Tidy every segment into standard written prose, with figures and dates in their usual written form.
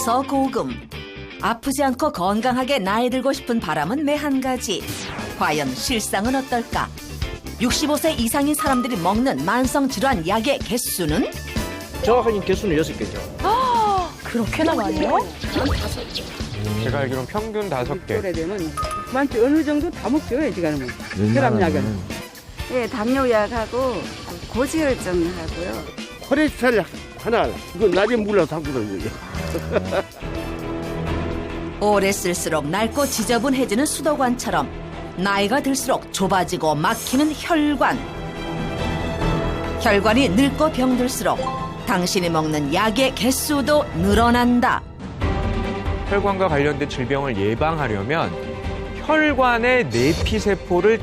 서고금. 아프지 않고 건강하게 나이 들고 싶은 바람은 매한 가지. 과연 실상은 어떨까? 65세 이상인 사람들이 먹는 만성질환 약의 개수는? 정확한 개수는 6개죠. 그렇게나 많이요? 제가 알기로는 평균 5개. 오래되면 그만치 어느 정도 다 먹죠, 지금은. 혈압약은. 네, 당뇨약하고 고지혈증 하고요. 콜레스테롤 하나, 이거 낮에 물러서 담고 다는 거예요. 오래 쓸수록 낡고 지저분해지는 수도관처럼 나이가 들수록 좁아지고 막히는 혈관. 혈관이 늙고 병들수록 당신이 먹는 약의 개수도 늘어난다. 혈관과 관련된 질병을 예방하려면 혈관의 내피세포를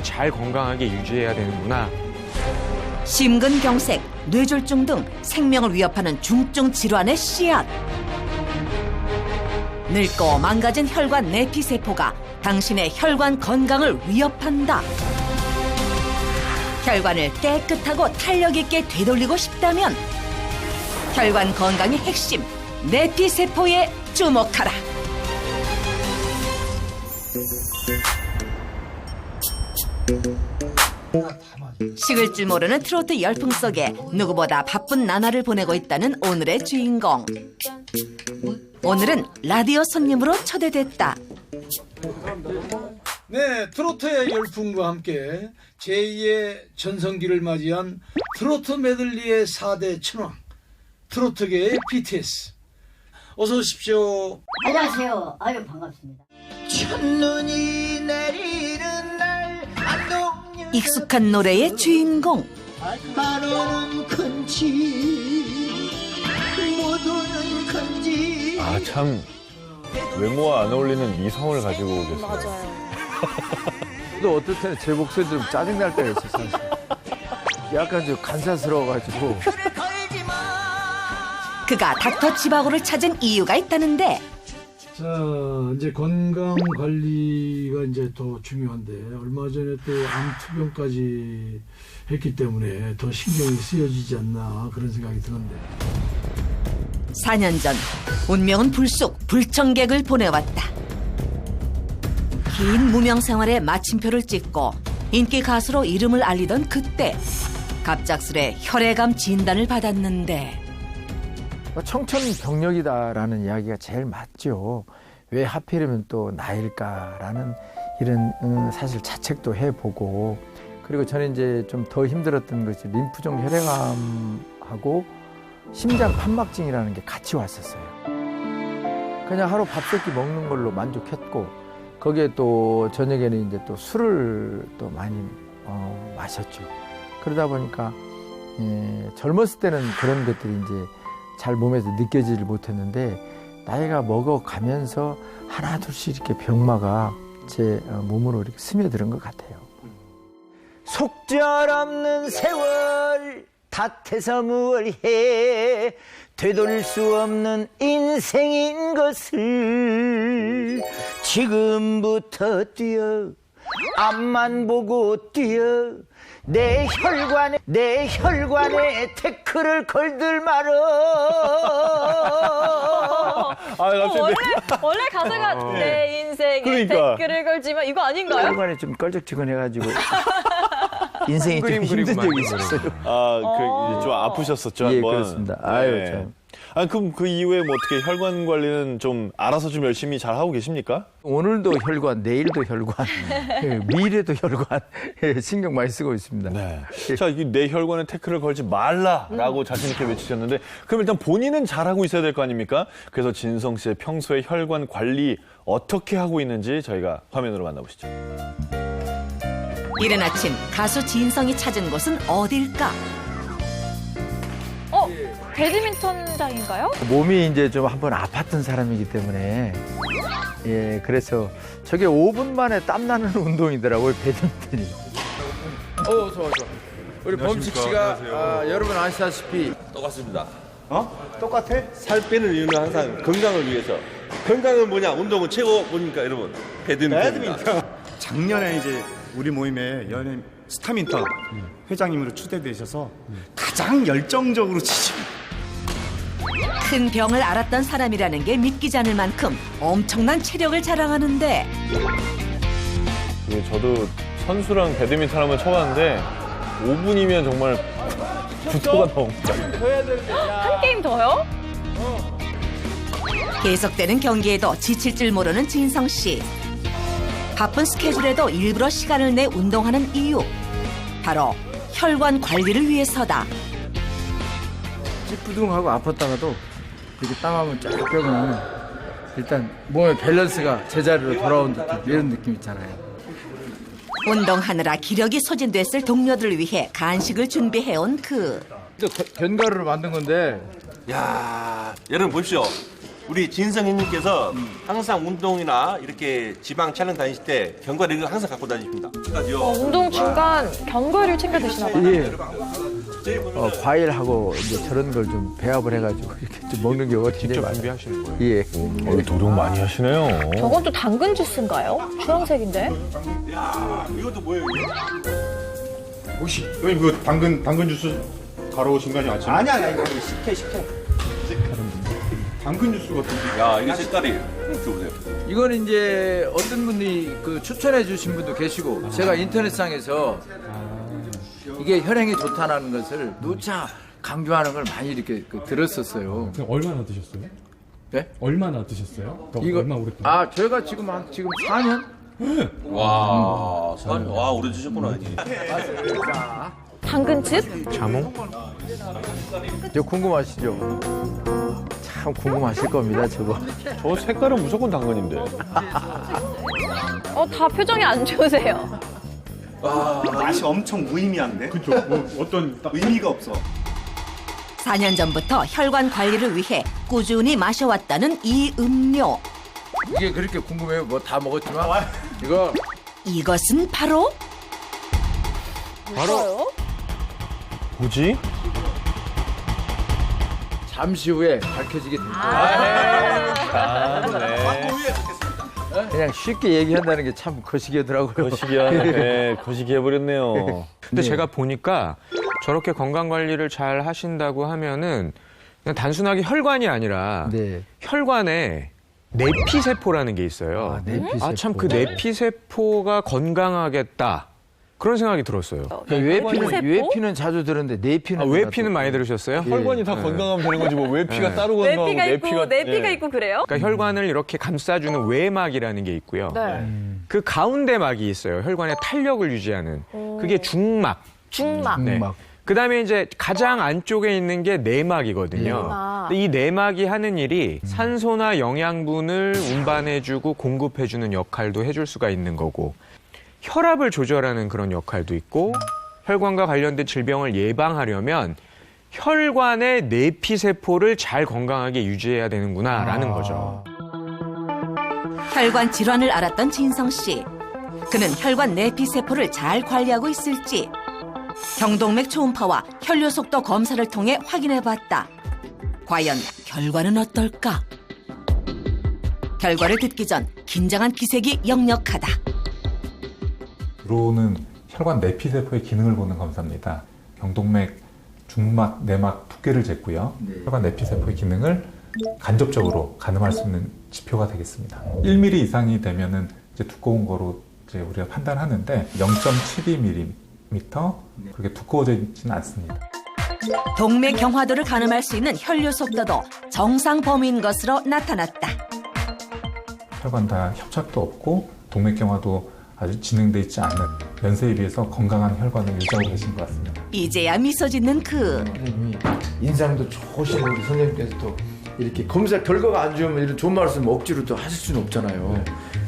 잘 건강하게 유지해야 되는구나. 심근경색, 뇌졸중 등 생명을 위협하는 중증 질환의 씨앗. 늙고 망가진 혈관 내피세포가 당신의 혈관 건강을 위협한다. 혈관을 깨끗하고 탄력 있게 되돌리고 싶다면 혈관 건강의 핵심 내피세포에 주목하라. 식을 줄 모르는 트로트 열풍 속에 누구보다 바쁜 나날을 보내고 있다는 오늘의 주인공. 오늘은 라디오 손님으로 초대됐다. 네, 트로트의 열풍과 함께 제2의 전성기를 맞이한 트로트 메들리의 4대 천왕, 트로트계의 BTS. 어서 오십시오. 안녕하세요. 아유, 반갑습니다. 첫눈이 내리는 날 안동역 익숙한 노래의 주인공. 만오는 큰지 모두는 큰지. 아, 참 외모와 안 어울리는 미성을 가지고 계세요. 맞아요. 또 어떨 때는 제 목소리 좀 짜증날 때가 있어요, 사실. 약간 좀 간사스러워가지고. 그가 닥터 지바고를 찾은 이유가 있다는데. 자, 이제 건강 관리가 이제 더 중요한데 얼마 전에 또 암 투병까지 했기 때문에 더 신경이 쓰여지지 않나 그런 생각이 드는데. 4년 전 운명은 불쑥 불청객을 보내왔다. 긴 무명 생활에 마침표를 찍고 인기 가수로 이름을 알리던 그때 갑작스레 혈액암 진단을 받았는데. 청천벽력이다라는 이야기가 제일 맞죠. 왜 하필이면 또 나일까라는 이런 사실 자책도 해보고, 그리고 저는 이제 좀 더 힘들었던 것이 림프종 혈액암하고 심장 판막증이라는 게 같이 왔었어요. 그냥 하루 밥 세 끼 먹는 걸로 만족했고, 거기에 또 저녁에는 이제 또 술을 또 많이 마셨죠. 그러다 보니까 젊었을 때는 그런 것들이 이제 잘 몸에서 느껴지질 못했는데 나이가 먹어가면서 하나 둘씩 이렇게 병마가 제 몸으로 이렇게 스며드는 것 같아요. 속절없는 세월 탓해서 뭘 해 되돌릴 수 없는 인생인 것을 지금부터 뛰어 앞만 보고 뛰어 내 혈관에 태클을 걸들 말어. 원래 가사가 내 인생에 그러니까. 댓글을 걸지만 이거 아닌가요? 혈관에 좀 껄쩍지근해가지고 인생이 좀 힘든 그리고 적이 있었어요. 아, 좀 아프셨었죠, 예, 한번. 그렇습니다. 아유, 네. 참. 아, 그럼 그 이후에 뭐 어떻게 혈관 관리는 좀 알아서 좀 열심히 잘 하고 계십니까? 오늘도 혈관, 내일도 혈관, 미래도 혈관 신경 많이 쓰고 있습니다. 네. 자, 내 혈관에 태클을 걸지 말라라고 자신 있게 외치셨는데, 그럼 일단 본인은 잘하고 있어야 될 거 아닙니까? 그래서 진성 씨의 평소에 혈관 관리 어떻게 하고 있는지 저희가 화면으로 만나보시죠. 이른 아침 가수 진성이 찾은 곳은 어딜까? 배드민턴장인가요? 몸이 이제 좀 한번 아팠던 사람이기 때문에, 예, 그래서 저게 5분 만에 땀나는 운동이더라고요, 배드민턴이. 좋아. 우리 범식 씨가 여러분 아시다시피 똑같습니다. 똑같아? 살 빼는 이유는 항상 건강을 위해서. 건강은 뭐냐? 운동은 최고 뭡니까, 여러분? 배드민턴입니다. 작년에 이제 우리 모임에 연예인 스타민턴 회장님으로 추대되셔서 가장 열정적으로 치십니다. 큰 병을 앓았던 사람이라는 게 믿기지 않을 만큼 엄청난 체력을 자랑하는데 저도 선수랑 배드민턴 한번 쳐봤는데 5분이면 정말 구토가 나옵니다. 한 게임 더요? 계속되는 경기에도 지칠 줄 모르는 진성 씨. 바쁜 스케줄에도 일부러 시간을 내 운동하는 이유. 바로 혈관 관리를 위해서다. 찌뿌둥하고 아팠다가도 이렇게 땀 한번 쫙 빼면 일단 몸의 밸런스가 제자리로 돌아온 듯한 이런 느낌 있잖아요. 운동하느라 기력이 소진됐을 동료들을 위해 간식을 준비해온 그. 견과류로 만든 건데. 야, 여러분 보십시오. 우리 진성 형님께서 항상 운동이나 이렇게 지방 촬영 다니실 때 견과류를 항상 갖고 다니십니다. 운동 중간 견과류 챙겨 드시나 봐요. 예. 과일하고 이제 저런 걸 좀 배합을 해가지고 이렇게 좀 먹는 경우가 직접 준비하시는 거예요? 예. 도둑 많이 하시네요. 저건 또 당근 주스인가요? 주황색인데? 야, 이것도 뭐예요? 이게? 혹시 형님 그 당근 주스 가져오신 거 아니야? 아니야 이거 식혜. 당근 주스 같은데. 야, 이게 색깔이 보세요. 이거는 이제 어떤 분이 그 추천해 주신 분도 계시고 제가 인터넷상에서 이게 혈행에 좋다는 것을 누차 강조하는 걸 많이 이렇게 들었었어요. 얼마나 드셨어요? 네? 얼마나 드셨어요? 이거 얼마 오랫동안? 저희가 지금 4년? 와, 와, 오래 드셨구나. 당근즙? 자몽? 저 궁금하시죠? 참 궁금하실 겁니다, 저거. 저 색깔은 무조건 당근인데. 다 표정이 안 좋으세요. 맛이 엄청 무의미한데? 그쵸. 어떤 의미가 없어. 4년 전부터 혈관 관리를 위해 꾸준히 마셔왔다는 이 음료. 이게 그렇게 궁금해요? 뭐 다 먹었지만 이거 이것은 바로 뭐지? 잠시 후에 밝혀지게 됩니다. 그냥 쉽게 얘기한다는 게 참 거시기하더라고요. 거시기 해버렸네요. 근데 제가 보니까 저렇게 건강 관리를 잘 하신다고 하면은 그냥 단순하게 혈관이 아니라 혈관에 내피세포라는 게 있어요. 참 그 내피세포가 건강하겠다. 그런 생각이 들었어요. 외피는 자주 들었는데 내피는 외피는 많이 들으셨어요? 혈관이 다 건강하면 되는 거지 뭐 외피가 따로 건강하고 내피가 있고 그래요? 그러니까 혈관을 이렇게 감싸주는 외막이라는 게 있고요. 네. 그 가운데 막이 있어요. 혈관의 탄력을 유지하는. 그게 중막. 중막. 네. 그다음에 이제 가장 안쪽에 있는 게 내막이거든요. 근데 이 내막이 하는 일이 산소나 영양분을 운반해주고 공급해주는 역할도 해줄 수가 있는 거고 혈압을 조절하는 그런 역할도 있고 혈관과 관련된 질병을 예방하려면 혈관의 내피세포를 잘 건강하게 유지해야 되는구나라는 거죠. 혈관 질환을 앓았던 진성 씨. 그는 혈관 내피세포를 잘 관리하고 있을지 경동맥 초음파와 혈류 속도 검사를 통해 확인해봤다. 과연 결과는 어떨까? 결과를 듣기 전 긴장한 기색이 역력하다. 주로는 혈관 내피세포의 기능을 보는 검사입니다. 경동맥, 중막, 내막 두께를 쟀고요. 혈관 내피세포의 기능을 간접적으로 가늠할 수 있는 지표가 되겠습니다. 1mm 이상이 되면은 이제 두꺼운 거로 이제 우리가 판단하는데 0.72mm 그렇게 두꺼워지지는 않습니다. 동맥 경화도를 가늠할 수 있는 혈류 속도도 정상 범위인 것으로 나타났다. 혈관 다 협착도 없고 동맥 경화도 아주 진행돼 있지 않은 연세에 비해서 건강한 혈관을 유지하고 계신 것 같습니다. 이제야 미소 짓는 그. 인상도 좋으신 우리 선생님께서도 이렇게 검사 결과가 안 좋으면 이런 좋은 말씀 억지로 또 하실 수는 없잖아요.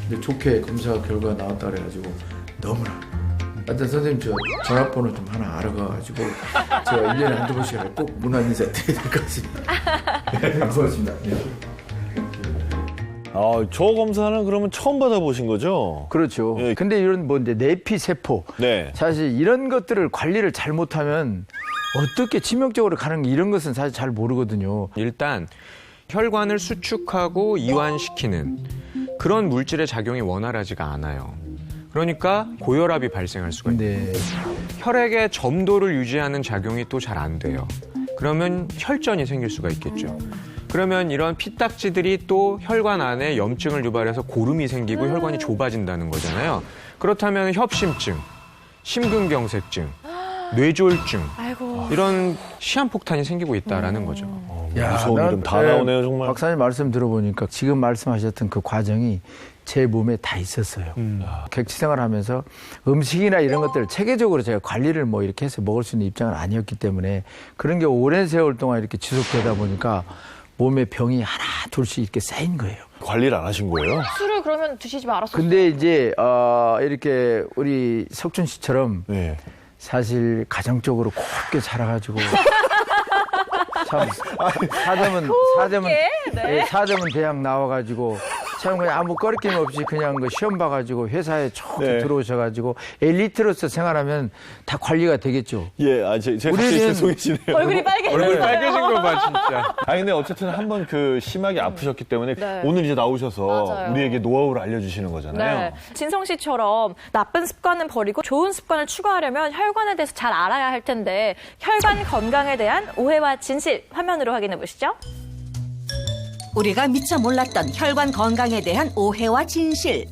근데 좋게 검사 결과가 나왔다 그래가지고 너무나. 하여튼 선생님 저 전화번호 좀 하나 알아가가지고 제가 1년에 한두 번씩 꼭 문안 인사 드려야 될 것 같습니다. 감사합니다. 저 검사는 그러면 처음 받아보신 거죠? 그렇죠. 근데 이런 뭐 이제 내피세포. 사실 이런 것들을 관리를 잘못하면 어떻게 치명적으로 가는 이런 것은 사실 잘 모르거든요. 일단 혈관을 수축하고 이완시키는 그런 물질의 작용이 원활하지가 않아요. 그러니까 고혈압이 발생할 수가 있고 혈액의 점도를 유지하는 작용이 또 잘 안 돼요. 그러면 혈전이 생길 수가 있겠죠. 그러면 이런 피딱지들이 또 혈관 안에 염증을 유발해서 고름이 생기고 혈관이 좁아진다는 거잖아요. 그렇다면 협심증, 심근경색증, 뇌졸중 이런 시한폭탄이 생기고 있다라는 거죠. 무서운 이름 다 나오네요, 정말. 박사님 말씀 들어보니까 지금 말씀하셨던 그 과정이 제 몸에 다 있었어요. 객지 생활하면서 음식이나 이런 것들을 체계적으로 제가 관리를 뭐 이렇게 해서 먹을 수 있는 입장은 아니었기 때문에 그런 게 오랜 세월 동안 이렇게 지속되다 보니까 몸에 병이 하나 둘씩 이렇게 쌓인 거예요. 관리를 안 하신 거예요? 술을 그러면 드시지 말았어요. 근데 이제 이렇게 우리 석준 씨처럼 사실 가정적으로 곱게 자라가지고 참 사대문 대학 나와가지고 참 그냥 아무 꺼리낌 없이 그냥 그 시험 봐가지고 회사에 쭉 들어오셔가지고 엘리트로서 생활하면 다 관리가 되겠죠. 예, 제가 갑자기 죄송해지네요. 얼굴이 빨개지네요. 얼굴 빨개진 거 봐, 진짜. 근데 어쨌든 한번 그 심하게 아프셨기 때문에 네. 오늘 이제 나오셔서 맞아요. 우리에게 노하우를 알려주시는 거잖아요. 네. 진성 씨처럼 나쁜 습관은 버리고 좋은 습관을 추구하려면 혈관에 대해서 잘 알아야 할 텐데 혈관 건강에 대한 오해와 진실 화면으로 확인해 보시죠. 우리가 미처 몰랐던 혈관 건강에 대한 오해와 진실.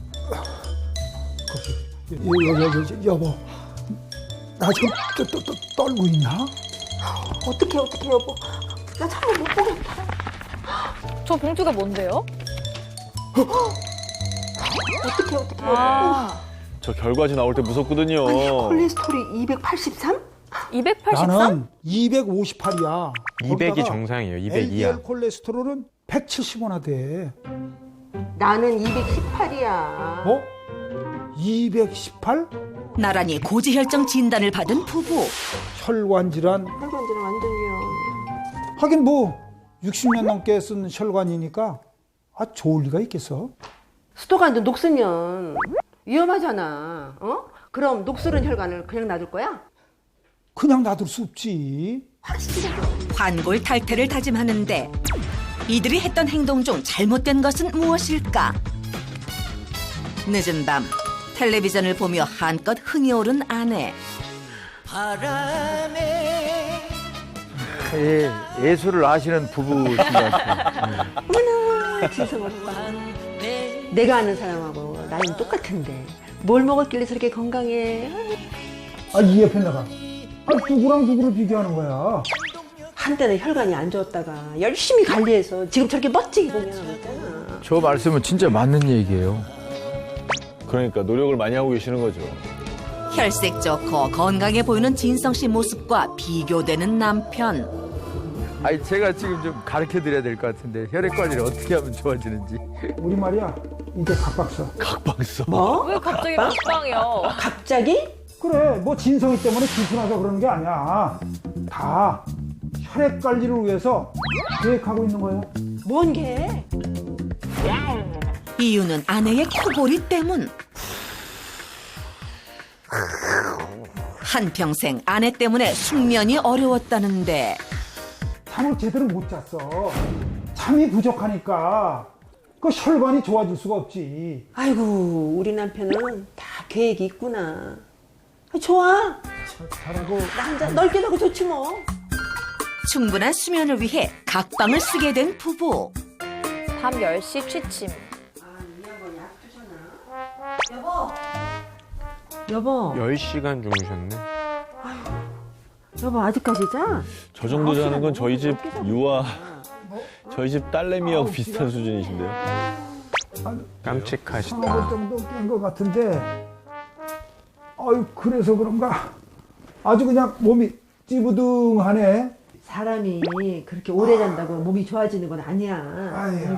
여보, 나 지금 떨고 있나? 어떡해 여보. 나 참아 못 보겠다. 저 봉투가 뭔데요? 어떡해. 저 결과지 나올 때 무섭거든요. 아니, 콜레스테롤이 283? 283? 나는 258이야. 200이 정상이에요. 200 이하. LDL 콜레스테롤은 170이나 돼. 나는 218이야. 뭐? 218? 나란히 고지혈증 진단을 받은 부부. 혈관 질환. 혈관질환 완전이요. 하긴 뭐 60년 넘게 쓴 혈관이니까 좋을 리가 있겠어. 수도관도 녹슬면 위험하잖아. 그럼 녹슬은 혈관을 그냥 놔둘 거야? 그냥 놔둘 수 없지. 환골탈태를 다짐하는데 이들이 했던 행동 중 잘못된 것은 무엇일까? 늦은 밤 텔레비전을 보며 한껏 흥이 오른 아내. 예술을 아시는 부부신 것 같아요. 어머나 진성 오빠. 내가 아는 사람하고 나이는 똑같은데 뭘 먹었길래 저렇게 건강해. 이 옆에 나가. 누구랑 누구를 비교하는 거야? 한때는 혈관이 안 좋았다가 열심히 관리해서 지금 저렇게 멋지게 공연하고 있잖아. 저 말씀은 진짜 맞는 얘기예요. 그러니까 노력을 많이 하고 계시는 거죠. 혈색 좋고 건강해 보이는 진성 씨 모습과 비교되는 남편. 제가 지금 좀 가르쳐 드려야 될 것 같은데 혈액 관리를 어떻게 하면 좋아지는지. 우리 말이야 이제 각박사. 각박사. 뭐? 왜 갑자기 먹방이요? 갑자기? 그래 뭐 진성이 때문에 귀순해서 그러는 게 아니야. 다 혈액 관리를 위해서 계획하고 있는 거예요. 뭔 게? 이유는 아내의 코골이 때문. 한평생 아내 때문에 숙면이 어려웠다는데 잠을 제대로 못 잤어. 잠이 부족하니까 그 혈관이 좋아질 수가 없지. 아이고 우리 남편은 다 계획이 있구나. 좋아. 잘하고. 남자 넓게 나고 좋지 뭐. 충분한 수면을 위해 각방을 쓰게 된 부부. 밤 10시 취침. 여보. 10시간 주무셨네. 여보 아직까지 자? 저 정도 자는 건 저희 집 저희 집 딸내미하고 비슷한 수준이신데요. 깜찍하시다. 3월 정도 깬 것 같은데 그래서 그런가 아주 그냥 몸이 찌부둥하네. 사람이 그렇게 오래 잔다고 몸이 좋아지는 건 아니야. 아이고.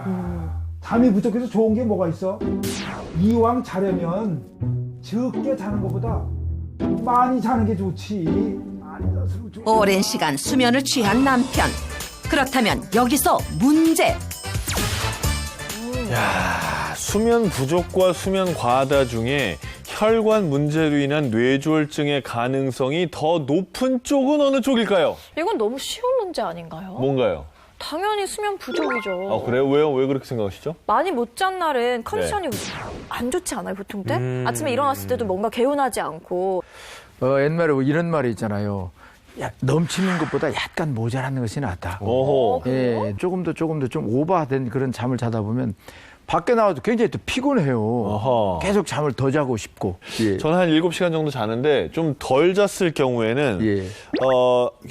잠이 부족해서 좋은 게 뭐가 있어? 이왕 자려면 적게 자는 것보다 많이 자는 게 좋지. 많이 잘수록 좋지. 오랜 시간 수면을 취한 남편. 그렇다면 여기서 문제. 야, 수면 부족과 수면 과다 중에 혈관 문제로 인한 뇌졸중의 가능성이 더 높은 쪽은 어느 쪽일까요? 이건 너무 쉬운 문제 아닌가요? 뭔가요? 당연히 수면 부족이죠. 그래요? 왜요? 왜 그렇게 생각하시죠? 많이 못 잔 날은 컨디션이 안 좋지 않아요, 보통 때? 아침에 일어났을 때도 뭔가 개운하지 않고. 옛말에 이런 말이 있잖아요. 넘치는 것보다 약간 모자라는 것이 낫다. 오호. 예, 조금 더 좀 오버된 그런 잠을 자다 보면 밖에 나와도 굉장히 또 피곤해요. 어허. 계속 잠을 더 자고 싶고. 예. 저는 한 7시간 정도 자는데 좀 덜 잤을 경우에는 예.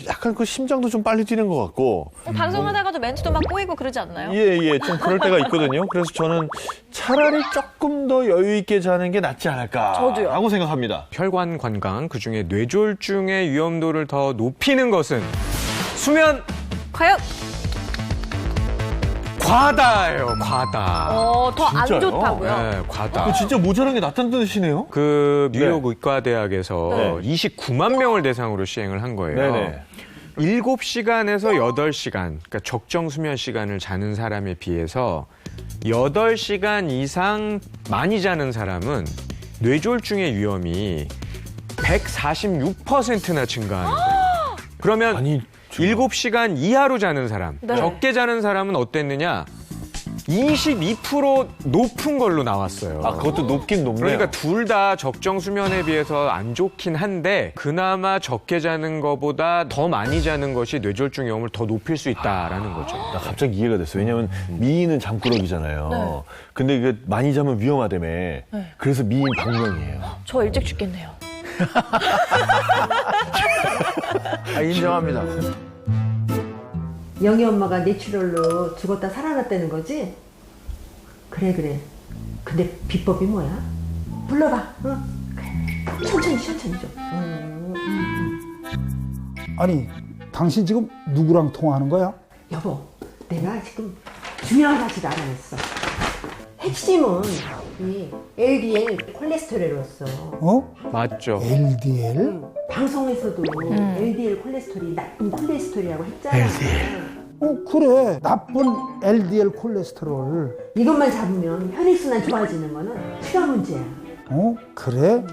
약간 그 심장도 좀 빨리 뛰는 것 같고 방송하다가도 멘트도 막 꼬이고 그러지 않나요? 예, 좀 그럴 때가 있거든요. 그래서 저는 차라리 조금 더 여유 있게 자는 게 낫지 않을까 저도요. 라고 생각합니다. 혈관 관광, 그중에 뇌졸중의 위험도를 더 높이는 것은 수면 과연 과다예요, 과다. 더 안 진짜요? 좋다고요? 네, 과다. 그 진짜 모자란 게 낫다는 뜻이네요? 그 뉴욕 의과대학에서 네. 29만 명을 대상으로 시행을 한 거예요. 네네. 7시간에서 8시간, 그러니까 적정 수면 시간을 자는 사람에 비해서 8시간 이상 많이 자는 사람은 뇌졸중의 위험이 146%나 증가하는 거예요. 그러면 아니, 7시간 이하로 자는 사람, 네. 적게 자는 사람은 어땠느냐? 22% 높은 걸로 나왔어요. 아, 그것도 높긴 높네요. 그러니까 둘 다 적정 수면에 비해서 안 좋긴 한데 그나마 적게 자는 것보다 더 많이 자는 것이 뇌졸중 위험을 더 높일 수 있다라는 거죠. 나 갑자기 이해가 됐어요. 왜냐면 미인은 잠꾸러기잖아요. 네. 근데 이게 많이 자면 위험하다며. 그래서 미인 방명이에요. 저 일찍 죽겠네요. 인정합니다. 영희 엄마가 내추럴로 죽었다 살아났다는 거지? 그래. 근데 비법이 뭐야? 불러봐. 응? 그래. 천천히 좀. 아니, 당신 지금 누구랑 통화하는 거야? 여보, 내가 지금 중요한 사실 알아냈어. 핵심은 이 LDL 콜레스테롤이었어. 어? 맞죠. LDL? 방송에서도 LDL 콜레스테롤이 나쁜 콜레스테롤이라고 했잖아. 그래. 나쁜 LDL 콜레스테롤. 이것만 잡으면 혈액순환 좋아지는 거는 피가 문제야. 그래?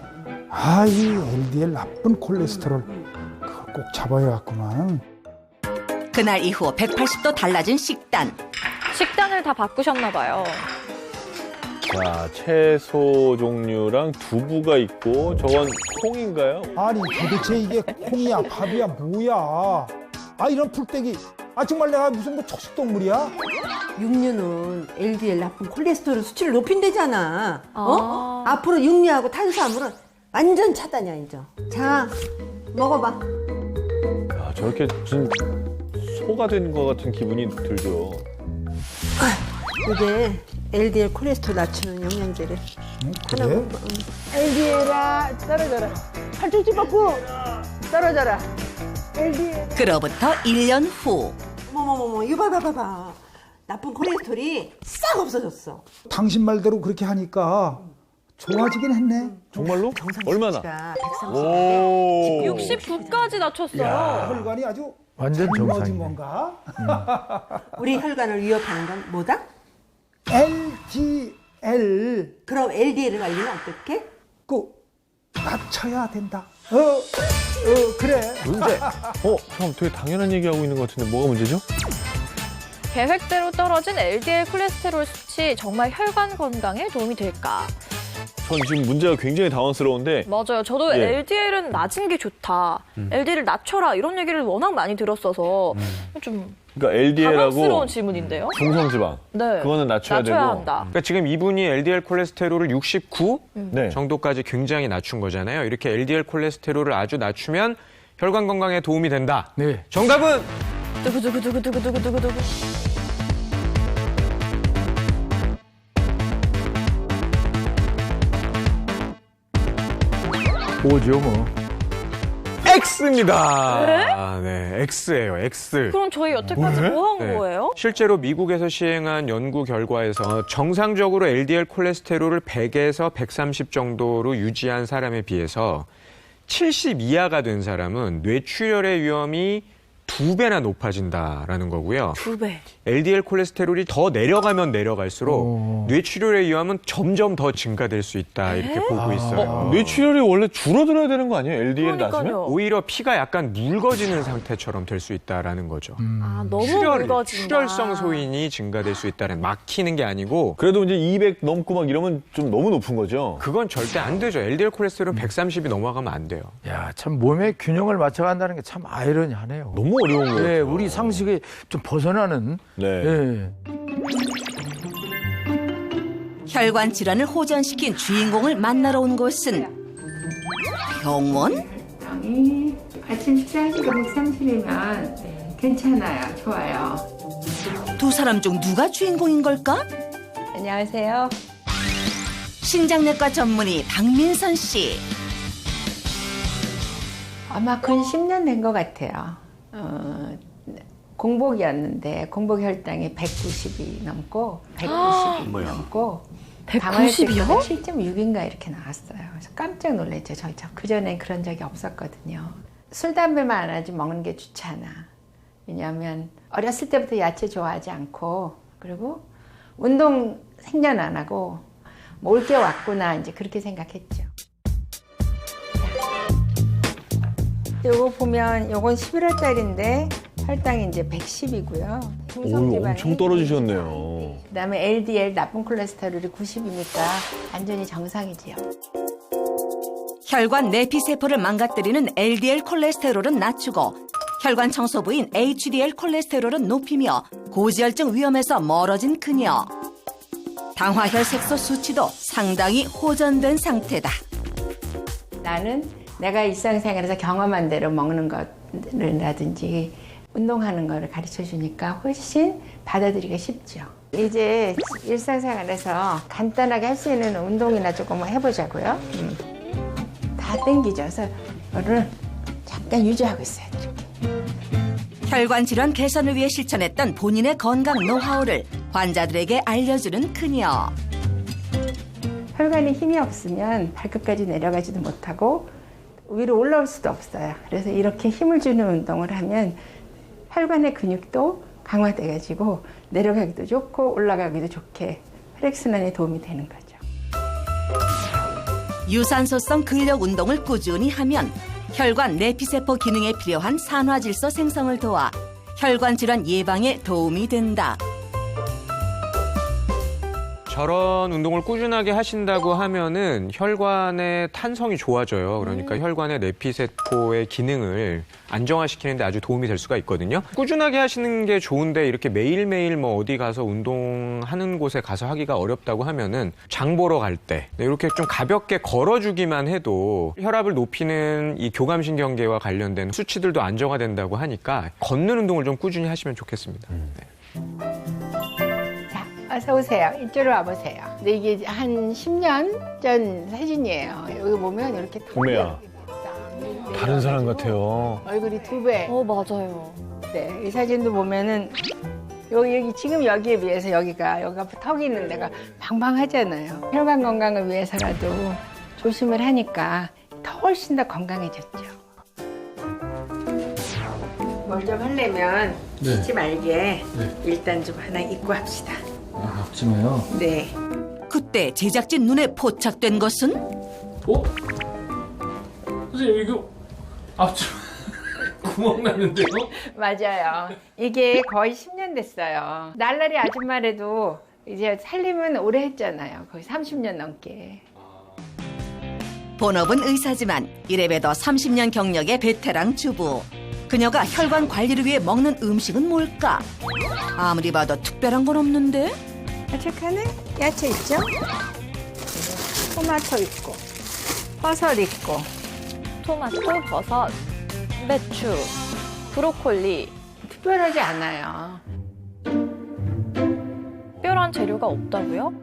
이 LDL 나쁜 콜레스테롤. 그걸 꼭 잡아야겠구만. 그날 이후 180도 달라진 식단. 식단을 다 바꾸셨나 봐요. 자, 채소 종류랑 두부가 있고 저건 콩인가요? 아니, 도대체 이게 콩이야, 밥이야, 뭐야? 이런 풀떼기. 정말 내가 무슨 초식동물이야? 육류는 LDL 나쁜 콜레스테롤 수치를 높인대잖아. 앞으로 육류하고 탄수화물은 완전 차단이야, 이제. 자, 먹어봐. 저렇게 무슨 소가 된 것 같은 기분이 들죠. 이게 LDL 콜레스테롤 낮추는 영양제래. 그래? LDL아 떨어져라. 팔뚝 뻗고 떨어져라. LDL. 그로부터 1년 후. 어머머머, 이거 봐봐. 나쁜 콜레스테롤이 싹 없어졌어. 당신 말대로 그렇게 하니까 좋아지긴 했네. 정말로? 얼마나? 69까지 낮췄어요. 혈관이 아주 완전 무너진 정상이네. 건가? 우리 혈관을 위협하는 건 뭐다? LDL. 그럼 LDL을 관리는 어떻게? 낮춰야 된다. 그래. 문제. 형 되게 당연한 얘기하고 있는 것 같은데 뭐가 문제죠? 계획대로 떨어진 LDL 콜레스테롤 수치 정말 혈관 건강에 도움이 될까? 전 지금 문제가 굉장히 당황스러운데 맞아요. 저도 예. LDL은 낮은 게 좋다. LDL을 낮춰라 이런 얘기를 워낙 많이 들었어서 좀 그러니까 LDL하고 당황스러운 질문인데요. 중성지방. 네. 그거는 낮춰야 되고. 한다. 그러니까 지금 이분이 LDL 콜레스테롤을 69 네. 정도까지 굉장히 낮춘 거잖아요. 이렇게 LDL 콜레스테롤을 아주 낮추면 혈관 건강에 도움이 된다. 네. 정답은 두구두구두구두구두구두구. 오죠, 뭐. X입니다. 네, X예요. X. 그럼 저희 여태까지 뭐 한 네. 거예요? 실제로 미국에서 시행한 연구 결과에서 정상적으로 LDL 콜레스테롤을 100에서 130 정도로 유지한 사람에 비해서 70 이하가 된 사람은 뇌출혈의 위험이 2배나 높아진다라는 거고요. 2배. LDL 콜레스테롤이 더 내려가면 내려갈수록 뇌출혈에 의하면 점점 더 증가될 수 있다 이렇게 보고 있어요. 뇌출혈이 원래 줄어들어야 되는 거 아니에요? LDL 낮으면? 그러니까요. 오히려 피가 약간 묽어지는 상태처럼 될 수 있다라는 거죠. 아, 너무 묽어진다. 출혈성 소인이 증가될 수 있다는 막히는 게 아니고 그래도 이제 200 넘고 막 이러면 좀 너무 높은 거죠? 그건 절대 안 되죠. LDL 콜레스테롤은 130이 넘어가면 안 돼요. 야, 참 몸의 균형을 맞춰간다는 게 참 아이러니하네요. 너무 어려운 거예요. 네, 우리 상식에 좀 벗어나는. 네. 네. 혈관 질환을 호전시킨 주인공을 만나러 온 곳은 병원? 아침 식사하시고 130이면 괜찮아요. 좋아요. 두 사람 중 누가 주인공인 걸까? 안녕하세요. 신장내과 전문의 박민선 씨. 아마 근 10년 된 것 같아요. 공복이었는데 공복 혈당이 190이 넘고 190이 넘고 190이요? 7.6인가 이렇게 나왔어요. 그래서 깜짝 놀랐죠. 저 그전엔 그런 적이 없었거든요. 술, 담배만 안 하지 먹는 게 좋잖아. 왜냐하면 어렸을 때부터 야채 좋아하지 않고 그리고 운동 생년 안 하고 뭐 올 게 왔구나 이제 그렇게 생각했죠. 요거 보면 요건 11월 달인데 혈당이 이제 110이고요. 오, 엄청 떨어지셨네요. 그다음에 LDL 나쁜 콜레스테롤이 90이니까 완전히 정상이지요. 혈관 내피세포를 망가뜨리는 LDL 콜레스테롤은 낮추고 혈관 청소부인 HDL 콜레스테롤은 높이며 고지혈증 위험에서 멀어진 그녀. 당화혈색소 수치도 상당히 호전된 상태다. 나는 내가 일상생활에서 경험한 대로 먹는 것이라든지 운동하는 거를 가르쳐 주니까 훨씬 받아들이기가 쉽죠. 이제 일상생활에서 간단하게 할 수 있는 운동이나 조금 해보자고요. 다 땡기죠. 그래서 이거를 잠깐 유지하고 있어요. 혈관 질환 개선을 위해 실천했던 본인의 건강 노하우를 환자들에게 알려주는 그녀. 혈관에 힘이 없으면 발끝까지 내려가지도 못하고 위로 올라올 수도 없어요. 그래서 이렇게 힘을 주는 운동을 하면 혈관의 근육도 강화돼가지고 내려가기도 좋고 올라가기도 좋게 혈액순환에 도움이 되는 거죠. 유산소성 근력 운동을 꾸준히 하면 혈관 내피세포 기능에 필요한 산화질소 생성을 도와 혈관 질환 예방에 도움이 된다. 저런 운동을 꾸준하게 하신다고 하면은 혈관의 탄성이 좋아져요. 그러니까 혈관의 내피세포의 기능을 안정화시키는 데 아주 도움이 될 수가 있거든요. 꾸준하게 하시는 게 좋은데 이렇게 매일매일 뭐 어디 가서 운동하는 곳에 가서 하기가 어렵다고 하면은 장 보러 갈 때 이렇게 좀 가볍게 걸어주기만 해도 혈압을 높이는 이 교감신경계와 관련된 수치들도 안정화된다고 하니까 걷는 운동을 좀 꾸준히 하시면 좋겠습니다. 네. 어서 오세요. 이쪽으로 와보세요. 근데 이게 한 10년 전 사진이에요. 여기 보면 이렇게 동매야. 다른 사람 같아요. 얼굴이 2배. 맞아요. 네, 이 사진도 보면은 여기 지금 여기에 비해서 여기가 턱이 있는 데가 방방하잖아요. 혈관 건강을 위해서라도 조심을 하니까 훨씬 더 건강해졌죠. 뭘 좀 하려면 잊지 말게 일단 좀 하나 입고 합시다. 아, 앞치마요? 네. 그때 제작진 눈에 포착된 것은 선생님 이거 앞치마 구멍 났는데요? 맞아요. 이게 거의 10년 됐어요. 날라리 아줌마래도 이제 살림은 오래 했잖아요. 거의 30년 넘게. 본업은 의사지만 이래봬도 30년 경력의 베테랑 주부. 그녀가 혈관 관리를 위해 먹는 음식은 뭘까? 아무리 봐도 특별한 건 없는데? 야채카는 야채 있죠? 토마토 있고 버섯 있고 토마토, 버섯, 배추, 브로콜리. 특별하지 않아요. 특별한 재료가 없다고요?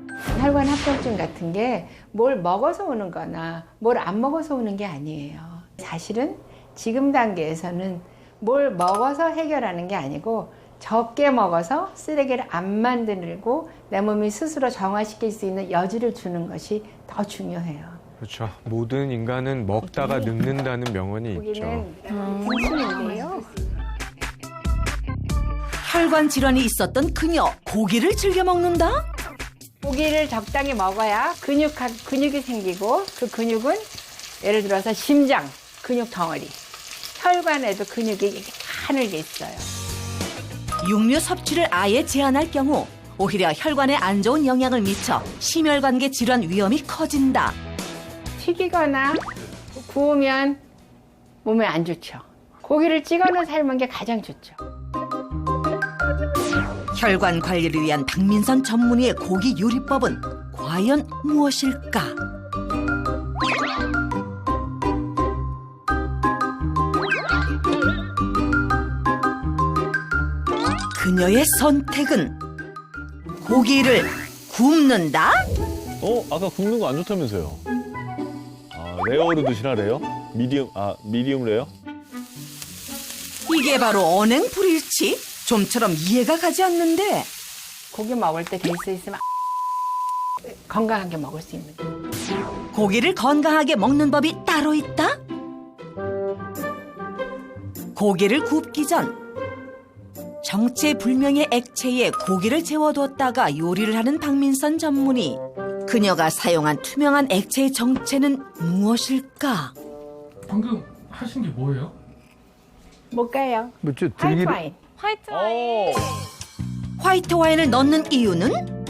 혈관 합병증 같은 게 뭘 먹어서 오는 거나 뭘 안 먹어서 오는 게 아니에요. 사실은 지금 단계에서는 뭘 먹어서 해결하는 게 아니고 적게 먹어서 쓰레기를 안 만들고 내 몸이 스스로 정화시킬 수 있는 여지를 주는 것이 더 중요해요. 그렇죠. 모든 인간은 먹다가 늙는다는 명언이 있죠. 고기는 등심인데요. 혈관 질환이 있었던 그녀, 고기를 즐겨 먹는다? 고기를 적당히 먹어야 근육이 생기고 그 근육은 예를 들어서 심장, 근육 덩어리, 혈관에도 근육이 가늘게 있어요. 육류 섭취를 아예 제한할 경우 오히려 혈관에 안 좋은 영향을 미쳐 심혈관계 질환 위험이 커진다. 튀기거나 구우면 몸에 안 좋죠. 고기를 찍어서 삶은 게 가장 좋죠. 혈관 관리를 위한 박민선 전문의의 고기 요리법은 과연 무엇일까? 그녀의 선택은 고기를 굽는다? 아까 굽는 거 안 좋다면서요? 아, 레어로 드시나, 레어? 미디움 레어? 이게 바로 언행 불일치? 좀처럼 이해가 가지 않는데. 고기 먹을 때 될 수 있으면 건강하게 먹을 수 있는 거. 고기를 건강하게 먹는 법이 따로 있다? 고기를 굽기 전 정체불명의 액체에 고기를 재워뒀다가 요리를 하는 박민선 전문의. 그녀가 사용한 투명한 액체의 정체는 무엇일까? 방금 하신 게 뭐예요? 뭘까요? 뭐죠? 화이트 와인. 화이트 와인. 화이트 와인을 넣는 이유는?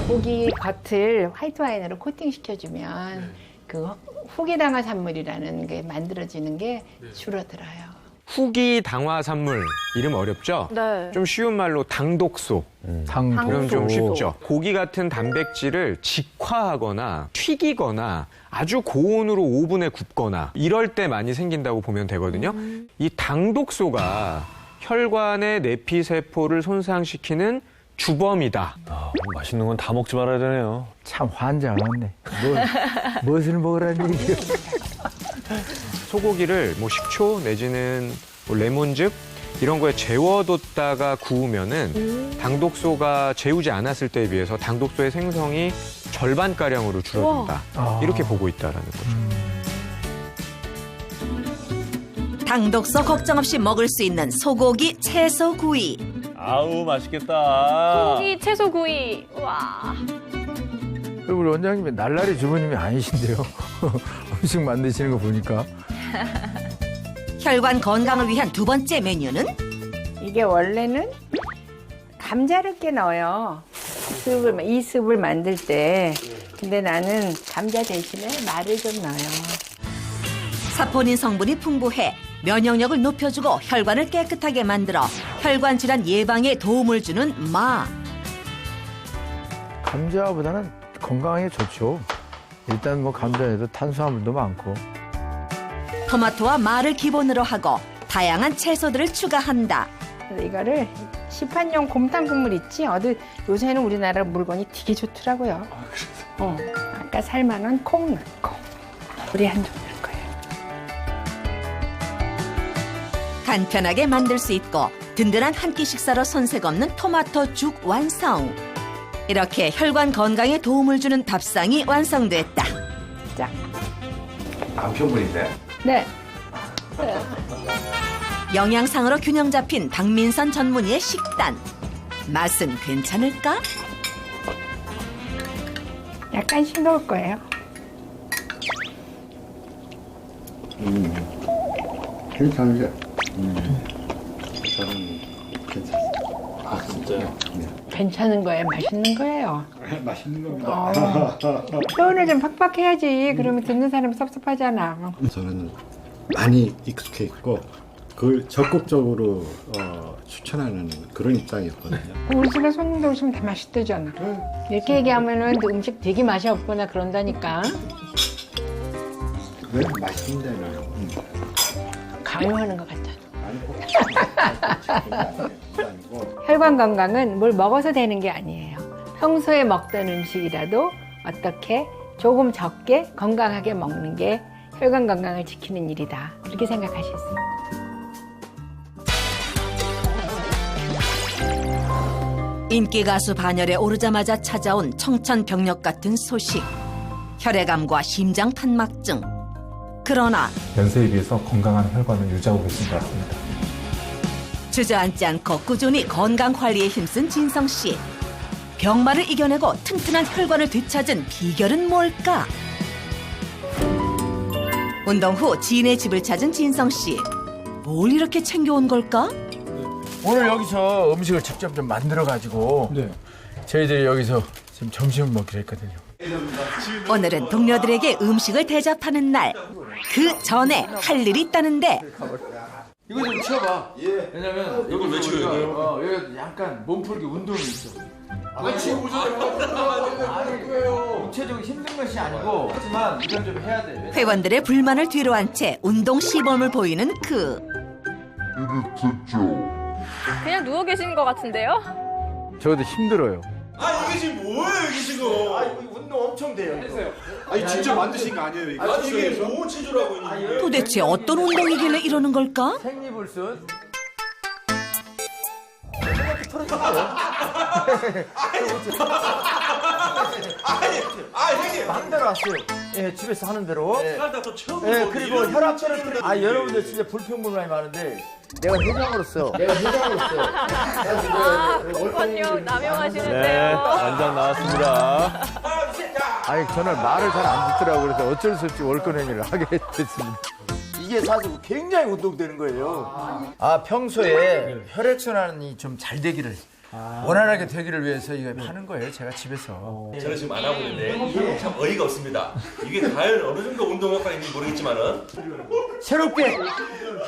고기 겉을 화이트 와인으로 코팅시켜주면 그 후기당화 산물이라는 게 만들어지는 게 줄어들어요. 후기 당화 산물 이름 어렵죠? 네. 좀 쉬운 말로 당독소. 그럼 좀 쉽죠. 고기 같은 단백질을 직화하거나 튀기거나 아주 고온으로 오븐에 굽거나 이럴 때 많이 생긴다고 보면 되거든요. 이 당독소가 혈관의 내피세포를 손상시키는 주범이다. 맛있는 건 다 먹지 말아야 되네요. 참 환장하네. 무엇을 먹으라는 얘기예요? 소고기를 뭐 식초 내지는 뭐 레몬즙 이런 거에 재워뒀다가 구우면은 당독소가 재우지 않았을 때에 비해서 당독소의 생성이 절반가량으로 줄어든다. 이렇게 보고 있다라는 거죠. 당독소 걱정 없이 먹을 수 있는 소고기 채소구이. 아우, 맛있겠다. 고기 채소구이. 와. 그리고 우리 원장님이 날라리 주부님이 아니신데요. 음식 만드시는 거 보니까. 혈관 건강을 위한 두 번째 메뉴는? 이게 원래는 감자를 깨 넣어요. 이 습을 만들 때. 근데 나는 감자 대신에 말을 좀 넣어요. 사포닌 성분이 풍부해 면역력을 높여주고 혈관을 깨끗하게 만들어 혈관 질환 예방에 도움을 주는 마. 감자보다는 건강에 좋죠. 일단 뭐 감자에도 탄수화물도 많고. 토마토와 마를 기본으로 하고 다양한 채소들을 추가한다. 이거를 시판용 곰탕 국물 있지? 요새는 우리나라 물건이 되게 좋더라고요. 아까 삶아놓은 콩 넣고 우리 한 점 넣을 거예요. 간편하게 만들 수 있고 든든한 한 끼 식사로 손색 없는 토마토 죽 완성. 이렇게 혈관 건강에 도움을 주는 밥상이 완성됐다. 자. 남편분인데? 네. 영양상으로 균형 잡힌 박민선 전문의의 식단. 맛은 괜찮을까? 약간 싱거울 거예요. 괜찮은데? 괜찮습니다. 아, 진짜요? 네. 괜찮은 거예요? 맛있는 거예요? 맛있는 겁니다. 표현을 좀 팍팍해야지. 그러면 듣는 사람 섭섭하잖아. 저는 많이 익숙해 있고 그걸 적극적으로 추천하는 그런 입장이었거든요. 우리 집에 손님들 오시면 다 맛있대잖아. 이렇게 얘기하면은 음식 되게 맛이 없구나 그런다니까. 네, 맛있는데는 강요하는 것 같아. 혈관 건강은 뭘 먹어서 되는 게 아니에요. 평소에 먹던 음식이라도 어떻게 조금 적게 건강하게 먹는 게 혈관 건강을 지키는 일이다. 그렇게 생각하실 수 있어요. 인기 가수 반열에 오르자마자 찾아온 청천벽력 같은 소식. 혈액암과 심장 판막증. 그러나 연세에 비해서 건강한 혈관을 유지하고 계신 것 같습니다. 주저앉지 않고 꾸준히 건강 관리에 힘쓴 진성 씨. 병마를 이겨내고 튼튼한 혈관을 되찾은 비결은 뭘까? 운동 후 지인의 집을 찾은 진성 씨. 뭘 이렇게 챙겨온 걸까? 오늘 여기서 음식을 직접 좀 만들어가지고 저희들이 여기서 지금 점심을 먹기로 했거든요. 오늘은 동료들에게 음식을 대접하는 날. 그 전에 할 일이 있다는데. 이거 좀 치워봐. 왜냐면 이걸 왜 치워요? 여기 약간 몸풀기 운동이 있어. 구체적으로 힘든 것이 아니고 하지만 이건 좀 해야 돼. 회원들의 불만을 뒤로한 채 운동 시범을 보이는 그. 그냥 누워 계신 것 같은데요? 저도 힘들어요. 이게 지금 뭐예요, 이게 지금? 운동 엄청 돼요. 했어요. 직접 만드신 거 아니에요? 이거? 이게 뭐 체조라고 있는데? 도대체 어떤 운동이길래 이러는 걸까? 생리불순. 형님! 마음대로 왔어요. 예, 집에서 하는 대로. 살다 또 처음 그리고 혈압계를 여러분들 진짜 불평불만이 많은데 내가 회장으로서 공권력 네, 남용하시는데요. 완장 나왔습니다. 아니 저는 말을 잘 안 듣더라고 그래서 어쩔 수 없이 월권행위를 하게 됐습니다. 이게 사실 굉장히 운동되는 거예요. 평소에 혈액순환이 좀 잘 되기를 원활하게 되기를 위해서 이거 하는 거예요. 제가 집에서. 저는 지금 안 하고 있는데 이게 참 어이가 없습니다. 이게 과연 어느 정도 운동 효과가 있는지 모르겠지만은 새롭게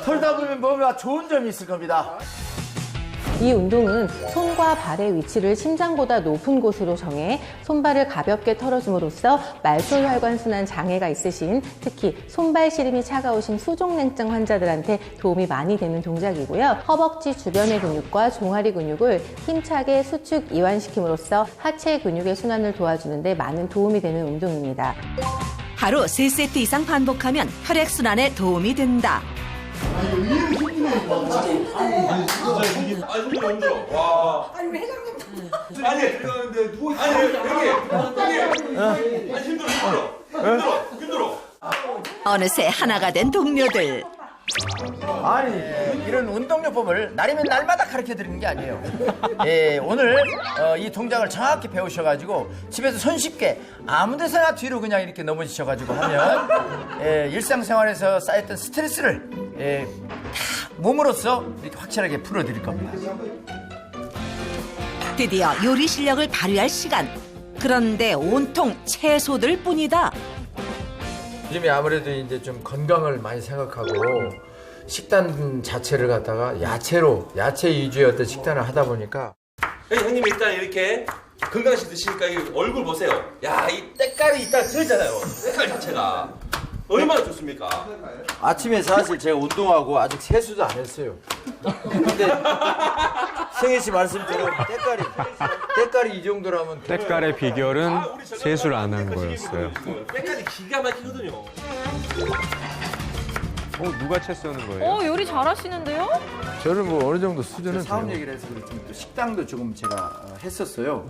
털다 보면 뭔가 좋은 점이 있을 겁니다. 이 운동은 손과 발의 위치를 심장보다 높은 곳으로 정해 손발을 가볍게 털어줌으로써 말소혈관 순환 장애가 있으신 특히 손발 시림이 차가우신 수족냉증 환자들한테 도움이 많이 되는 동작이고요. 허벅지 주변의 근육과 종아리 근육을 힘차게 수축 이완시킴으로써 하체 근육의 순환을 도와주는 데 많은 도움이 되는 운동입니다. 하루 3세트 이상 반복하면 혈액순환에 도움이 된다. 힘들어. 와. 아니 우리 회장님. 그러는데 누워 있어. 힘들어. 어느새 하나가 된 동료들. 아니 이런 운동요법을 날이면 날마다 가르쳐드리는 게 아니에요. 오늘 이 동작을 정확히 배우셔가지고 집에서 손쉽게 아무 데서나 뒤로 그냥 이렇게 넘어지셔가지고 하면 일상생활에서 쌓였던 스트레스를 다 몸으로써 이렇게 확실하게 풀어드릴 겁니다. 드디어 요리 실력을 발휘할 시간. 그런데 온통 채소들 뿐이다. 요즘에 아무래도 이제 좀 건강을 많이 생각하고 식단 자체를 갖다가 야채 위주의 어떤 식단을 하다 보니까 형님 일단 이렇게 건강식 드시니까 이 얼굴 보세요. 야, 이 때깔이 있다 틀잖아요. 때깔 자체가 얼마나 좋습니까? 아침에 사실 제가 운동하고 아직 세수도 안 했어요. 근데 승희 씨 말씀대로 때깔이 이 정도라면 때깔의 비결은 세수를 안 한 거였어요. 때깔이 기가 막히거든요. 누가 채 써는 거예요? 요리 잘하시는데요? 저는 뭐 어느 정도 수준은 사업 얘기를 해서 그렇지만 또 식당도 조금 제가 했었어요.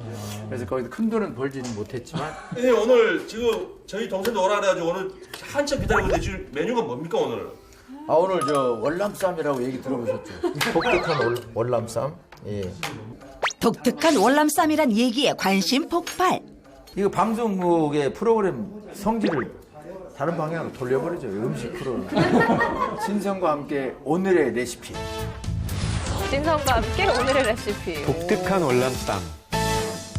그래서 거기서 큰 돈은 벌지는 못했지만 네, 오늘 지금 저희 동생도 오라 그래가지고 오늘 한참 기다리고 있는데 지금 메뉴가 뭡니까 오늘? 오늘 저 월남쌈이라고 얘기 들어보셨죠? 독특한 월남쌈. 예. 독특한 월남쌈이란 얘기에 관심 폭발. 이거 방송국의 프로그램 성질을 다른 방향으로 돌려버리죠. 음식 프로는. 진성과 함께 오늘의 레시피. 진성과 함께 오늘의 레시피. 독특한 월남쌈.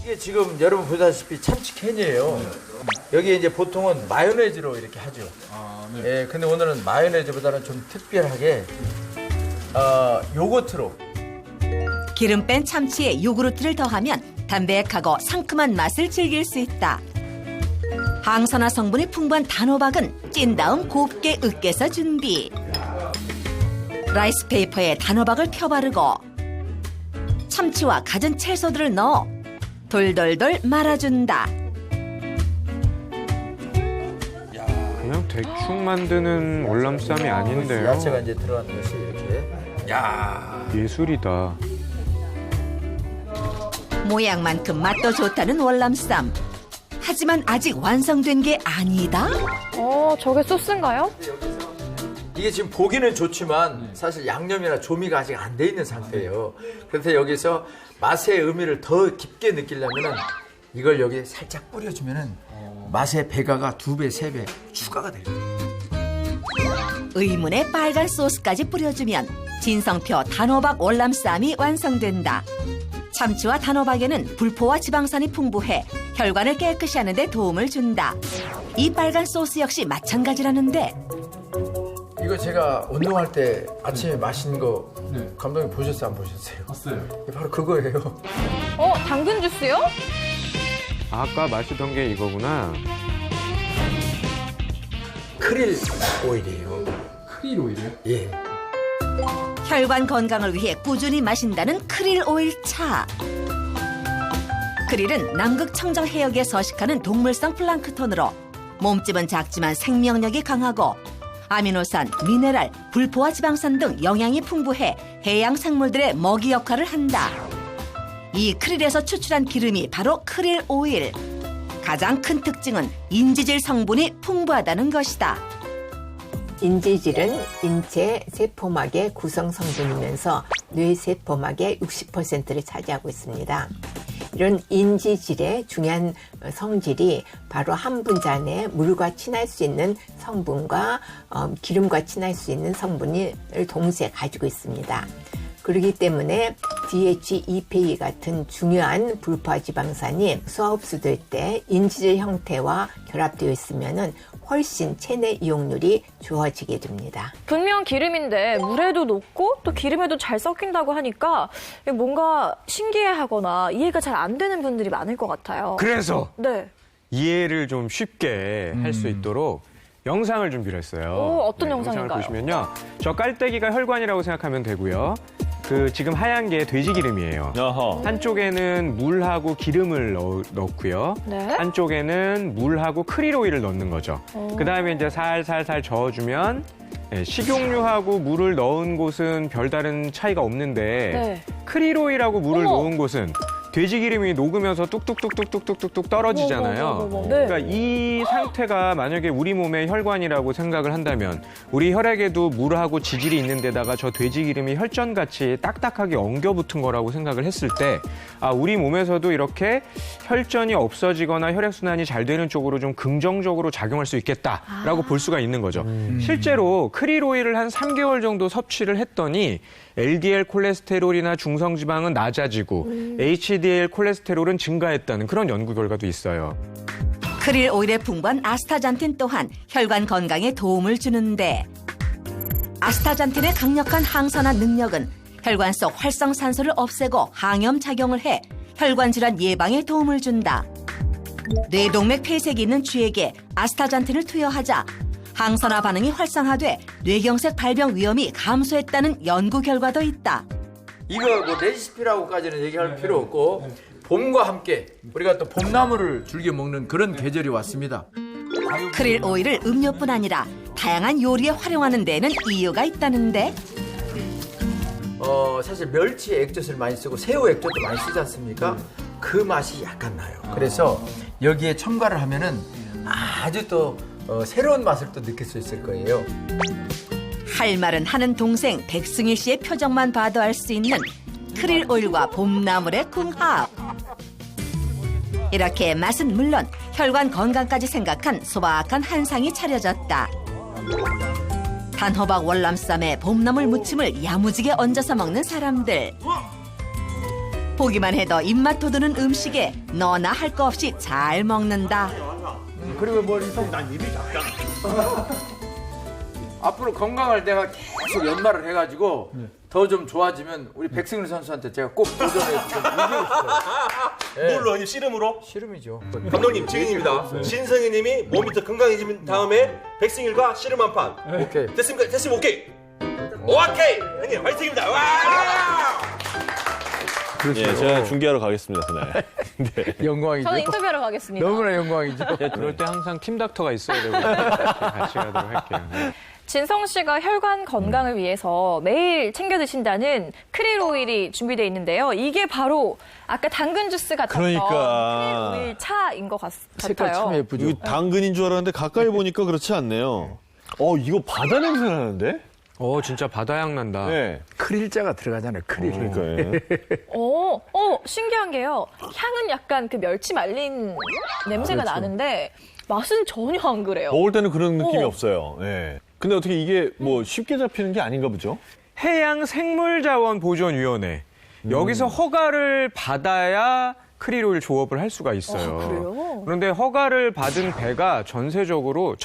이게 지금 여러분 보다시피 참치 캔이에요. 여기에 이제 보통은 마요네즈로 이렇게 하죠. 예, 근데 오늘은 마요네즈보다는 좀 특별하게 요거트로. 기름 뺀 참치에 요구르트를 더하면 담백하고 상큼한 맛을 즐길 수 있다. 항산화 성분이 풍부한 단호박은 찐 다음 곱게 으깨서 준비. 라이스페이퍼에 단호박을 펴바르고 참치와 갖은 채소들을 넣어 돌돌돌 말아준다. 그냥 대충 만드는 월남쌈이 아닌데요. 야채가 이제 들어간 것이 이렇게. 예술이다. 모양만큼 맛도 좋다는 월남쌈. 하지만 아직 완성된 게 아니다? 저게 소스인가요? 이게 지금 보기는 좋지만 사실 양념이나 조미가 아직 안 돼 있는 상태예요. 그래서 여기서 맛의 의미를 더 깊게 느끼려면은 이걸 여기 살짝 뿌려주면은 맛의 배가가 2배, 3배 추가가 돼요. 의문의 빨간 소스까지 뿌려주면 진성표 단호박 월남쌈이 완성된다. 참치와 단호박에는 불포와 지방산이 풍부해 혈관을 깨끗이 하는 데 도움을 준다. 이 빨간 소스 역시 마찬가지라는데 이거 제가 운동할 때 아침에 마신 거 감독님 보셨어요? 안 보셨어요? 봤어요. 바로 그거예요. 당근 주스요? 아까 마시던 게 이거구나. 크릴 오일이에요. 크릴 오일이요? 예. 혈관 건강을 위해 꾸준히 마신다는 크릴 오일 차. 크릴은 남극 청정 해역에 서식하는 동물성 플랑크톤으로 몸집은 작지만 생명력이 강하고 아미노산, 미네랄, 불포화 지방산 등 영양이 풍부해 해양 생물들의 먹이 역할을 한다. 이 크릴에서 추출한 기름이 바로 크릴 오일. 가장 큰 특징은 인지질 성분이 풍부하다는 것이다. 인지질은 인체 세포막의 구성 성분이면서 뇌 세포막의 60%를 차지하고 있습니다. 이런 인지질의 중요한 성질이 바로 한 분자 안에 물과 친할 수 있는 성분과 기름과 친할 수 있는 성분을 동시에 가지고 있습니다. 그렇기 때문에 DHEPA 같은 중요한 불포화 지방산이 수화흡수될 때 인지질 형태와 결합되어 있으면 훨씬 체내 이용률이 좋아지게 됩니다. 분명 기름인데 물에도 녹고 또 기름에도 잘 섞인다고 하니까 뭔가 신기해하거나 이해가 잘 안 되는 분들이 많을 것 같아요. 그래서 네. 이해를 좀 쉽게 할 수 있도록 영상을 준비를 했어요. 어떤 영상인가요? 영상을 보시면요. 저 깔때기가 혈관이라고 생각하면 되고요. 지금 하얀 게 돼지 기름이에요. 한쪽에는 물하고 기름을 넣고요. 네. 한쪽에는 물하고 크릴 오일을 넣는 거죠. 그다음에 이제 살살살 저어주면 식용유하고 물을 넣은 곳은 별다른 차이가 없는데 크릴 오일하고 물을 넣은 곳은 돼지 기름이 녹으면서 뚝뚝뚝뚝뚝뚝뚝 떨어지잖아요. 그러니까 이 상태가 만약에 우리 몸의 혈관이라고 생각을 한다면 우리 혈액에도 물하고 지질이 있는 데다가 저 돼지 기름이 혈전같이 딱딱하게 엉겨붙은 거라고 생각을 했을 때 우리 몸에서도 이렇게 혈전이 없어지거나 혈액순환이 잘 되는 쪽으로 좀 긍정적으로 작용할 수 있겠다라고 볼 수가 있는 거죠. 실제로 크릴 오일을 한 3개월 정도 섭취를 했더니 LDL 콜레스테롤이나 중성지방은 낮아지고 HDL 콜레스테롤은 증가했다는 그런 연구 결과도 있어요. 크릴 오일에 풍부한 아스타잔틴 또한 혈관 건강에 도움을 주는데 아스타잔틴의 강력한 항산화 능력은 혈관 속 활성산소를 없애고 항염 작용을 해 혈관 질환 예방에 도움을 준다. 뇌동맥 폐색이 있는 쥐에게 아스타잔틴을 투여하자 항산화 반응이 활성화돼 뇌경색 발병 위험이 감소했다는 연구 결과도 있다. 이거 뭐 레시피라고까지는 얘기할 필요 없고 봄과 함께 우리가 또 봄나물을 즐겨 먹는 그런 계절이 왔습니다. 크릴 오일을 음료뿐 아니라 다양한 요리에 활용하는 데에는 이유가 있다는데 사실 멸치 액젓을 많이 쓰고 새우 액젓도 많이 쓰지 않습니까? 그 맛이 약간 나요. 그래서 여기에 첨가를 하면은 아주 또 새로운 맛을 또 느낄 수 있을 거예요. 할 말은 하는 동생 백승일 씨의 표정만 봐도 알 수 있는 크릴 오일과 봄나물의 궁합. 이렇게 맛은 물론 혈관 건강까지 생각한 소박한 한상이 차려졌다. 단호박 월남쌈에 봄나물 무침을 야무지게 얹어서 먹는 사람들. 보기만 해도 입맛 돋우는 음식에 너나 할 거 없이 잘 먹는다. 그리고 난 입이 작잖아. 앞으로 건강할 때가 계속 연말을 해가지고 더 좀 좋아지면 우리 백승일 선수한테 제가 꼭 도전해서 좀 이기고 싶어요. 뭘로? 이 씨름으로? 씨름이죠. 감독님 증인입니다. 신성희님이 몸이 더 건강해진 다음에 백승일과 씨름 한 판. 오케이. 됐습니까? 됐으면 오케이. 오케이. 형님 화이팅입니다. 와! 예, 제가 중계하러 가겠습니다, 그날. 네. 영광이죠. 저는 인터뷰하러 가겠습니다. 너무나 영광이죠. 그럴 때 항상 팀닥터가 있어야 되고 같이 가도록 할게요. 진성 씨가 혈관 건강을 위해서 매일 챙겨 드신다는 크릴 오일이 준비되어 있는데요. 이게 바로 아까 당근 주스 같았던 크릴 오일 차인 것 같아요. 색깔 참 예쁘죠. 당근인 줄 알았는데 가까이 보니까 그렇지 않네요. 이거 바다 냄새 나는데? 진짜 바다향 난다. 네. 크릴자가 들어가잖아요. 크릴. 그러니까요. 신기한 게요. 향은 약간 그 멸치 말린 냄새가 그렇죠. 나는데 맛은 전혀 안 그래요. 먹을 때는 그런 느낌이 없어요. 예. 근데 어떻게 이게 뭐 쉽게 잡히는 게 아닌가 보죠? 해양생물자원보존위원회. 여기서 허가를 받아야 크릴오일 조업을 할 수가 있어요. 그래요? 그런데 허가를 받은 배가 전 세계적으로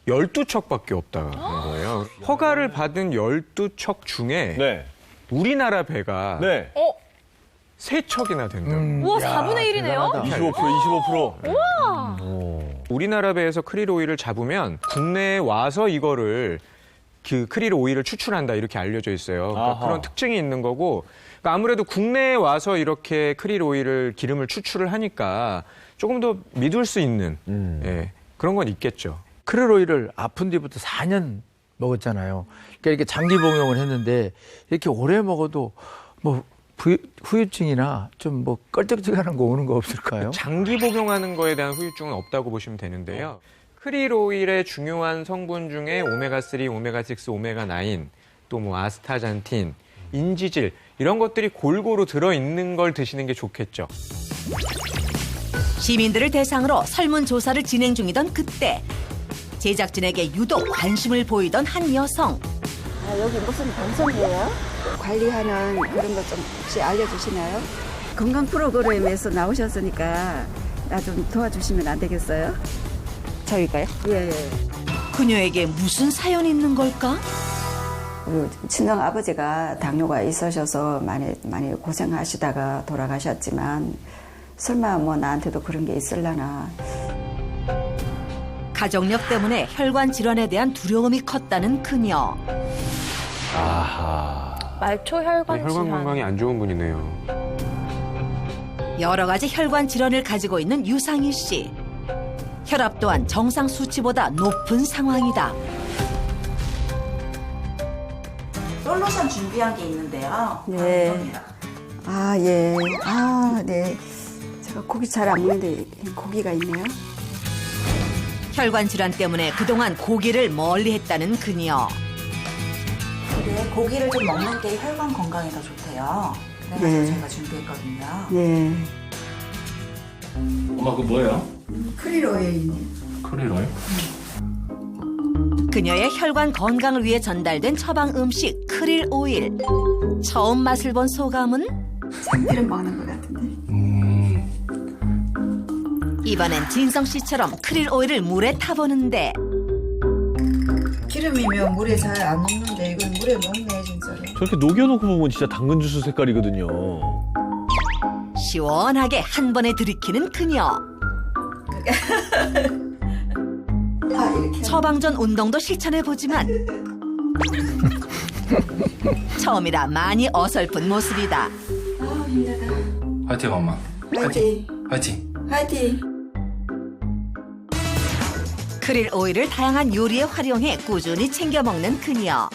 12척밖에 없다는 거예요. 허가를 받은 12척 중에 우리나라 배가 3척이나 된다고. 우와, 4분의 1이네요? 25%. 우와! 우리나라 배에서 크릴 오일을 잡으면 국내에 와서 이거를 그 크릴 오일을 추출한다 이렇게 알려져 있어요. 그러니까 그런 특징이 있는 거고 그러니까 아무래도 국내에 와서 이렇게 크릴 오일을 기름을 추출을 하니까 조금 더 믿을 수 있는 그런 건 있겠죠. 크릴 오일을 아픈 뒤부터 4년 먹었잖아요. 그러니까 이렇게 장기 복용을 했는데 이렇게 오래 먹어도 뭐 후유증이나 좀 뭐 껄쩍지근한 거 오는 거 없을까요? 장기 복용하는 거에 대한 후유증은 없다고 보시면 되는데요. 크릴 오일의 중요한 성분 중에 오메가3, 오메가6, 오메가9, 또 뭐 아스타잔틴, 인지질 이런 것들이 골고루 들어있는 걸 드시는 게 좋겠죠. 시민들을 대상으로 설문조사를 진행 중이던 그때 제작진에게 유독 관심을 보이던 한 여성. 여기 무슨 방송이에요? 관리하는 그런 것 좀 혹시 알려주시나요? 건강 프로그램에서 나오셨으니까 나 좀 도와주시면 안 되겠어요? 저희가요? 예. 그녀에게 무슨 사연이 있는 걸까? 친정 아버지가 당뇨가 있으셔서 많이 고생하시다가 돌아가셨지만 설마 뭐 나한테도 그런 게 있을라나. 가족력 때문에 혈관 질환에 대한 두려움이 컸다는 그녀. 말초 혈관 질환. 혈관 건강이 안 좋은 분이네요. 여러 가지 혈관 질환을 가지고 있는 유상희 씨. 혈압 또한 정상 수치보다 높은 상황이다. 솔루션 준비한 게 있는데요. 네. 예. 네. 제가 고기 잘 안 먹는데 고기가 있네요. 혈관 질환 때문에 그동안 고기를 멀리 했다는 그녀. 근데 고기를 좀 먹는 게 혈관 건강에 더 좋대요. 그래서 제가 준비했거든요. 네. 엄마 그거 뭐예요? 크릴 오일이네. 크릴 오일? 그녀의 혈관 건강을 위해 전달된 처방 음식 크릴 오일. 처음 맛을 본 소감은? 참기름 먹는 것 같은데. 이번엔 진성 씨처럼 크릴 오일을 물에 타보는데 기름이면 물에 잘 안 녹는데 이건 물에 녹네 진짜로. 저렇게 녹여놓고 보면 진짜 당근 주스 색깔이거든요. 시원하게 한 번에 들이키는 그녀. 처방전 운동도 실천해보지만 처음이라 많이 어설픈 모습이다. 힘들다. 화이팅 엄마. 화이팅. 화이팅. 화이팅. 크릴 오일을 다양한 요리에 활용해 꾸준히 챙겨 먹는 그녀.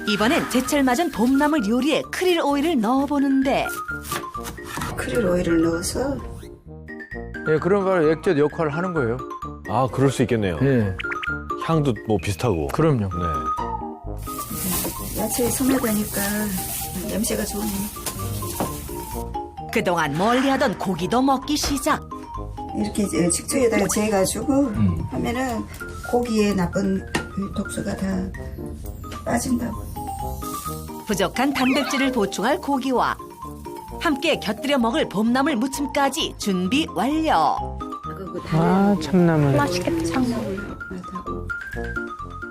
이번엔 제철 맞은 봄나물 요리에 크릴 오일을 넣어보는데 크릴 오일을 넣어서 예, 그런 바로 액젓 역할을 하는 거예요. 그럴 수 있겠네요. 예. 향도 뭐 비슷하고. 그럼요. 네. 야채에 손하다니까 냄새가 좋네. 그동안 멀리하던 고기도 먹기 시작. 이렇게 직주에다가 재가지고 하면은 고기에 나쁜 독소가 다 빠진다고. 부족한 단백질을 보충할 고기와 함께 곁들여 먹을 봄나물 무침까지 준비 완료. 참나물. 맛있겠다. 참나물.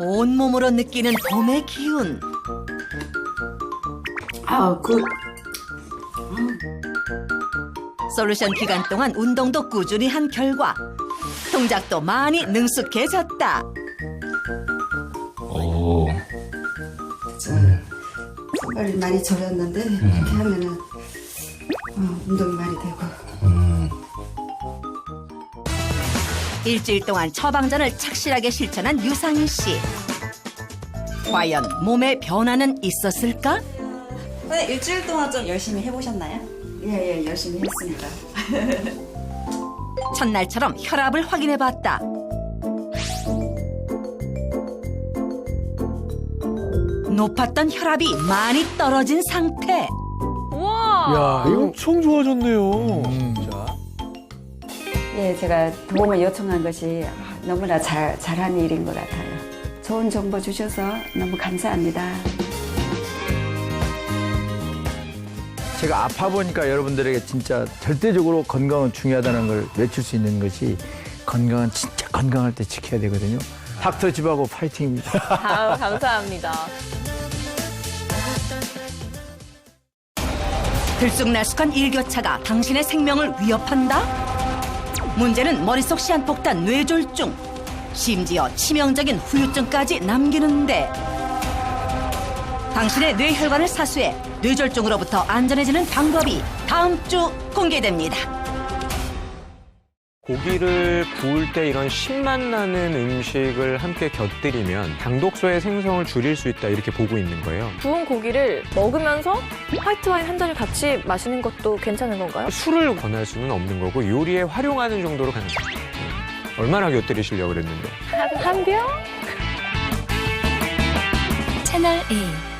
온몸으로 느끼는 봄의 기운. 솔루션 기간 동안 운동도 꾸준히 한 결과 동작도 많이 능숙해졌다. 오. 손발이 많이 저렸는데 이렇게 하면은 운동이 많이 되고. 일주일 동안 처방전을 착실하게 실천한 유상희 씨. 과연 몸에 변화는 있었을까? 근데 일주일 동안 좀 열심히 해보셨나요? 예, 열심히 했습니다. 첫날처럼 혈압을 확인해봤다. 높았던 혈압이 많이 떨어진 상태. 우와. 야, 엄청 좋아졌네요. 진짜. 예, 제가 도움을 요청한 것이 너무나 잘한 일인 것 같아요. 좋은 정보 주셔서 너무 감사합니다. 제가 아파 보니까 여러분들에게 진짜 절대적으로 건강은 중요하다는 걸 외칠 수 있는 것이 건강은 진짜 건강할 때 지켜야 되거든요. 닥터 집하고 파이팅입니다. 아유, 감사합니다. 들쑥날쑥한 일교차가 당신의 생명을 위협한다? 문제는 머릿속 시한폭탄 뇌졸중, 심지어 치명적인 후유증까지 남기는데 당신의 뇌혈관을 사수해 뇌졸중으로부터 안전해지는 방법이 다음 주 공개됩니다. 고기를 구울 때 이런 신맛 나는 음식을 함께 곁들이면 당독소의 생성을 줄일 수 있다 이렇게 보고 있는 거예요. 구운 고기를 먹으면서 화이트 와인 한 잔을 같이 마시는 것도 괜찮은 건가요? 술을 권할 수는 없는 거고 요리에 활용하는 정도로 가는 거예요. 얼마나 곁들이시려고 그랬는데. 한 병? 채널 A